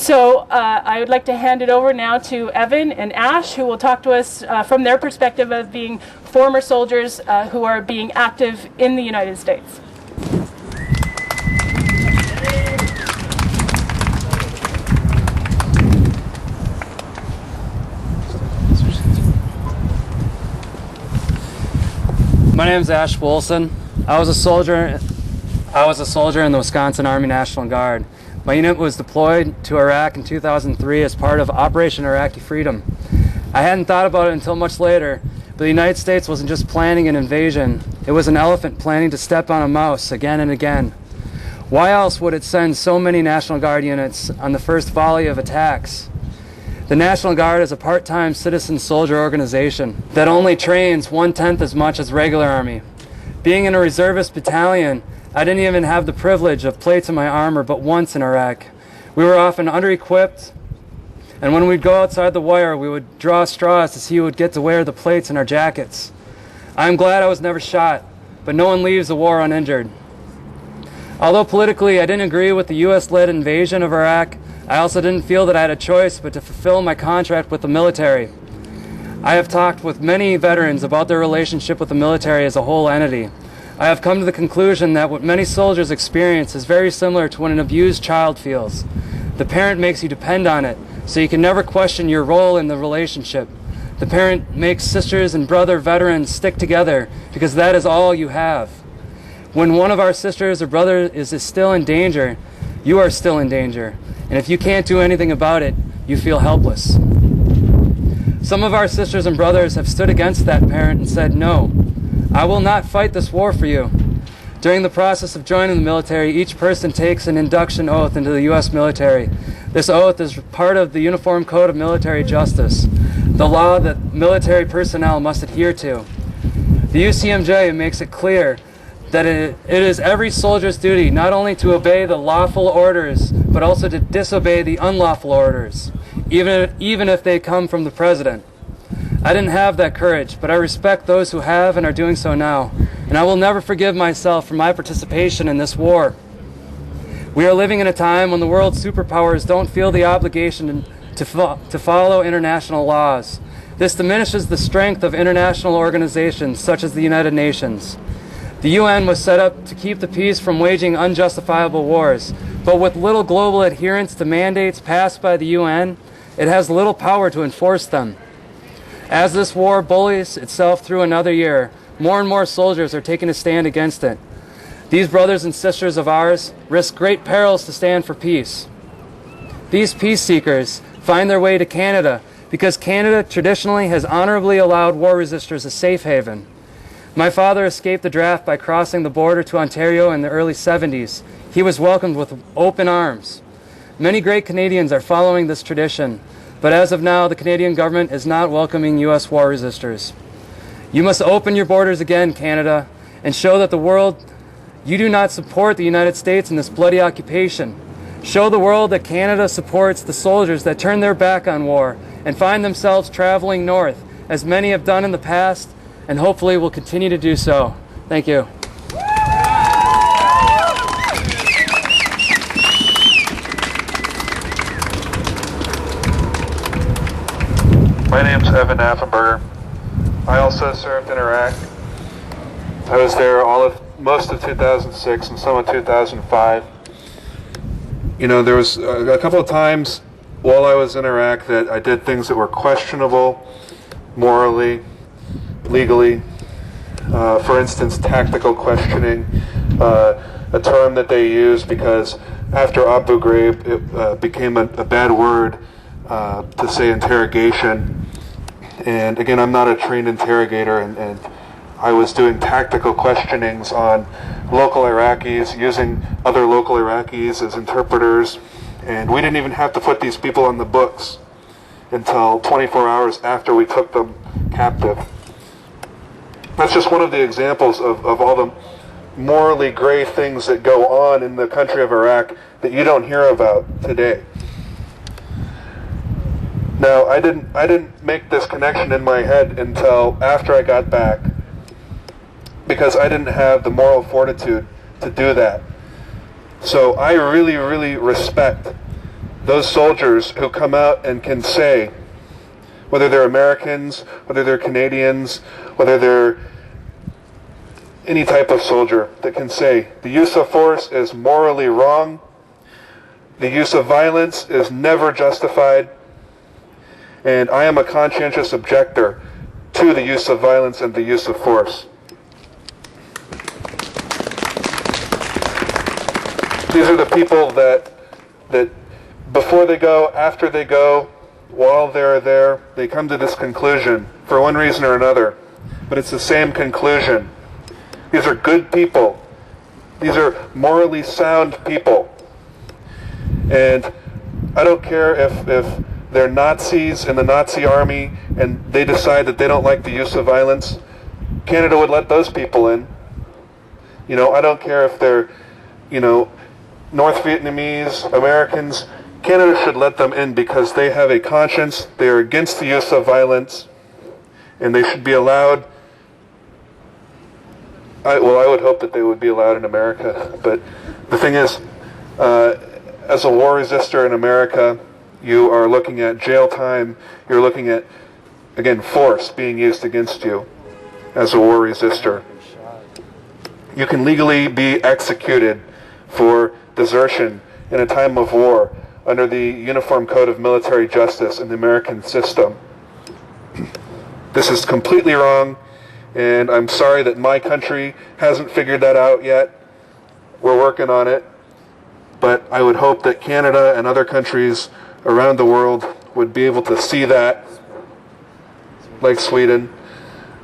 So I would like to hand it over now to Evan and Ash, who will talk to us from their perspective of being former soldiers who are being active in the United States. My name is Ash Woolson. I was a soldier in the Wisconsin Army National Guard. My unit was deployed to Iraq in 2003 as part of Operation Iraqi Freedom. I hadn't thought about it until much later, but the United States wasn't just planning an invasion. It was an elephant planning to step on a mouse again and again. Why else would it send so many National Guard units on the first volley of attacks? The National Guard is a part-time citizen soldier organization that only trains 1/10 as much as regular Army. Being in a reservist battalion, I didn't even have the privilege of plates in my armor but once in Iraq. We were often under-equipped, and when we'd go outside the wire, we would draw straws to see who would get to wear the plates in our jackets. I'm glad I was never shot, but no one leaves a war uninjured. Although politically I didn't agree with the U.S.-led invasion of Iraq, I also didn't feel that I had a choice but to fulfill my contract with the military. I have talked with many veterans about their relationship with the military as a whole entity. I have come to the conclusion that what many soldiers experience is very similar to what an abused child feels. The parent makes you depend on it, so you can never question your role in the relationship. The parent makes sisters and brother veterans stick together because that is all you have. When one of our sisters or brothers is still in danger, you are still in danger. And if you can't do anything about it, you feel helpless. Some of our sisters and brothers have stood against that parent and said, "No, I will not fight this war for you." During the process of joining the military, each person takes an induction oath into the U.S. military. This oath is part of the Uniform Code of Military Justice, the law that military personnel must adhere to. The UCMJ makes it clear that it is every soldier's duty not only to obey the lawful orders, but also to disobey the unlawful orders, even if they come from the president. I didn't have that courage, but I respect those who have and are doing so now, and I will never forgive myself for my participation in this war. We are living in a time when the world's superpowers don't feel the obligation to follow international laws. This diminishes the strength of international organizations such as the United Nations. The UN was set up to keep the peace from waging unjustifiable wars, but with little global adherence to mandates passed by the UN, it has little power to enforce them. As this war bullies itself through another year, more and more soldiers are taking a stand against it. These brothers and sisters of ours risk great perils to stand for peace. These peace seekers find their way to Canada because Canada traditionally has honorably allowed war resistors a safe haven. My father escaped the draft by crossing the border to Ontario in the early 70s. He was welcomed with open arms. Many great Canadians are following this tradition, but as of now, the Canadian government is not welcoming U.S. war resistors. You must open your borders again, Canada, and show that the world you do not support the United States in this bloody occupation. Show the world that Canada supports the soldiers that turn their back on war and find themselves traveling north, as many have done in the past, and hopefully will continue to do so. Thank you. My name's Evan Knappenberger. I also served in Iraq. I was there most of 2006 and some of 2005. You know, there was a couple of times while I was in Iraq that I did things that were questionable morally, legally. For instance, tactical questioning, a term that they used because after Abu Ghraib it became a bad word to say interrogation. And again, I'm not a trained interrogator, and I was doing tactical questionings on local Iraqis, using other local Iraqis as interpreters, and we didn't even have to put these people on the books until 24 hours after we took them captive. That's just one of the examples of all the morally gray things that go on in the country of Iraq that you don't hear about today. Now, I didn't make this connection in my head until after I got back, because I didn't have the moral fortitude to do that. So I really, really respect those soldiers who come out and can say, whether they're Americans, whether they're Canadians, whether they're any type of soldier, that can say the use of force is morally wrong, the use of violence is never justified, and I am a conscientious objector to the use of violence and the use of force. These are the people that before they go, after they go, while they're there, they come to this conclusion for one reason or another, but it's the same conclusion. These are good people. These are morally sound people. And I don't care if they're Nazis in the Nazi army and they decide that they don't like the use of violence. Canada would let those people in. I don't care if they're, North Vietnamese, Americans. Canada should let them in because they have a conscience. They are against the use of violence, and they should be allowed. I would hope that they would be allowed in America. But the thing is, as a war resistor in America, you are looking at jail time. You're looking at, again, force being used against you as a war resistor. You can legally be executed for desertion in a time of war under the Uniform Code of Military Justice in the American system. This is completely wrong, and I'm sorry that my country hasn't figured that out yet. We're working on it, but I would hope that Canada and other countries around the world would be able to see that, like Sweden,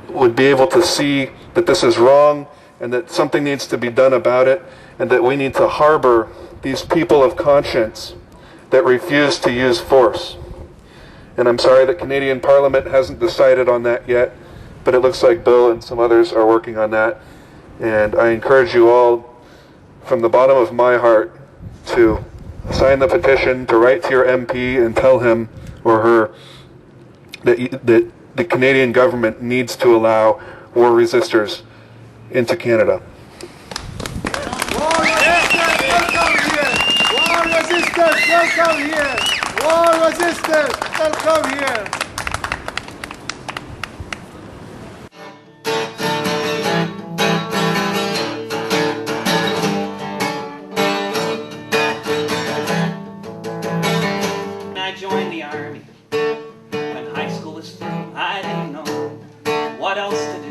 would be able to see that this is wrong and that something needs to be done about it, and that we need to harbor these people of conscience that refuse to use force. And I'm sorry that Canadian Parliament hasn't decided on that yet, but it looks like Bill and some others are working on that. And I encourage you all, from the bottom of my heart, to sign the petition, to write to your MP and tell him or her that the Canadian government needs to allow war resistors into Canada. War resistors, welcome here! War resistors, welcome here! I joined the army when high school was through. I didn't know what else to do.